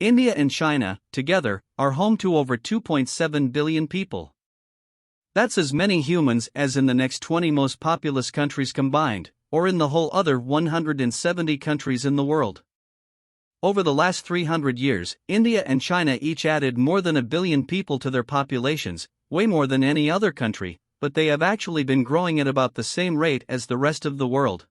India and China, together, are home to over 2.7 billion people. That's as many humans as in the next 20 most populous countries combined, or in the whole other 170 countries in the world. Over the last 300 years, India and China each added more than 1 billion people to their populations, way more than any other country, but they have actually been growing at about the same rate as the rest of the world.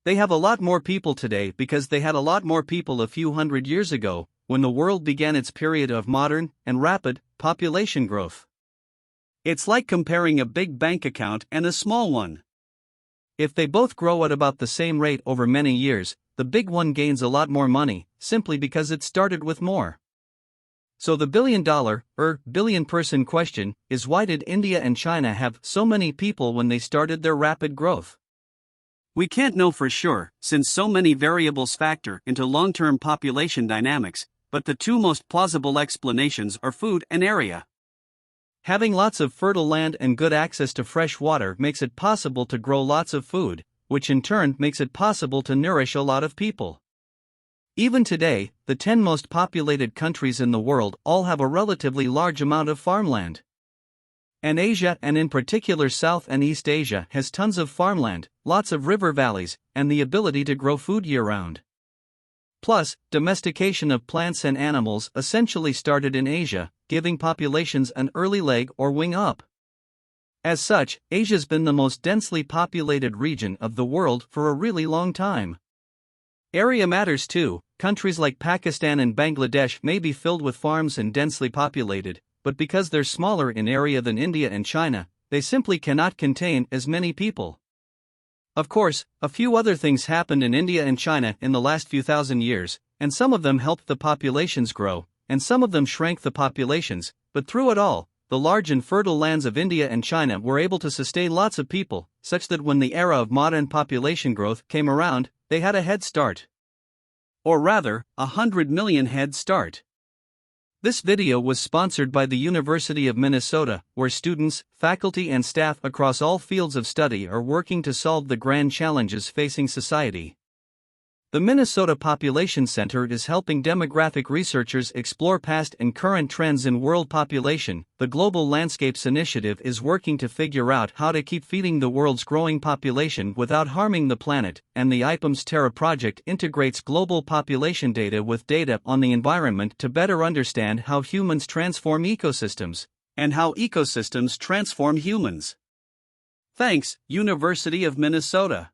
They have a lot more people today because they had a lot more people a few hundred years ago, when the world began its period of modern and rapid population growth. It's like comparing a big bank account and a small one. If they both grow at about the same rate over many years, the big one gains a lot more money, simply because it started with more. So the billion-person question is, why did India and China have so many people when they started their rapid growth? We can't know for sure, since so many variables factor into long-term population dynamics, but the two most plausible explanations are food and area. Having lots of fertile land and good access to fresh water makes it possible to grow lots of food, which in turn makes it possible to nourish a lot of people. Even today, the 10 most populated countries in the world all have a relatively large amount of farmland. And Asia, and in particular South and East Asia, has tons of farmland, lots of river valleys, and the ability to grow food year-round. Plus, domestication of plants and animals essentially started in Asia, giving populations an early leg or wing up. As such, Asia's been the most densely populated region of the world for a really long time. Area matters too. Countries like Pakistan and Bangladesh may be filled with farms and densely populated, but because they're smaller in area than India and China, they simply cannot contain as many people. Of course, a few other things happened in India and China in the last few thousand years, and some of them helped the populations grow, and some of them shrank the populations, but through it all, the large and fertile lands of India and China were able to sustain lots of people, such that when the era of modern population growth came around, they had a head start. Or rather, 100 million head start. This video was sponsored by the University of Minnesota, where students, faculty and staff across all fields of study are working to solve the grand challenges facing society. The Minnesota Population Center is helping demographic researchers explore past and current trends in world population. The Global Landscapes Initiative is working to figure out how to keep feeding the world's growing population without harming the planet, and the IPEMS Terra project integrates global population data with data on the environment to better understand how humans transform ecosystems, and how ecosystems transform humans. Thanks, University of Minnesota.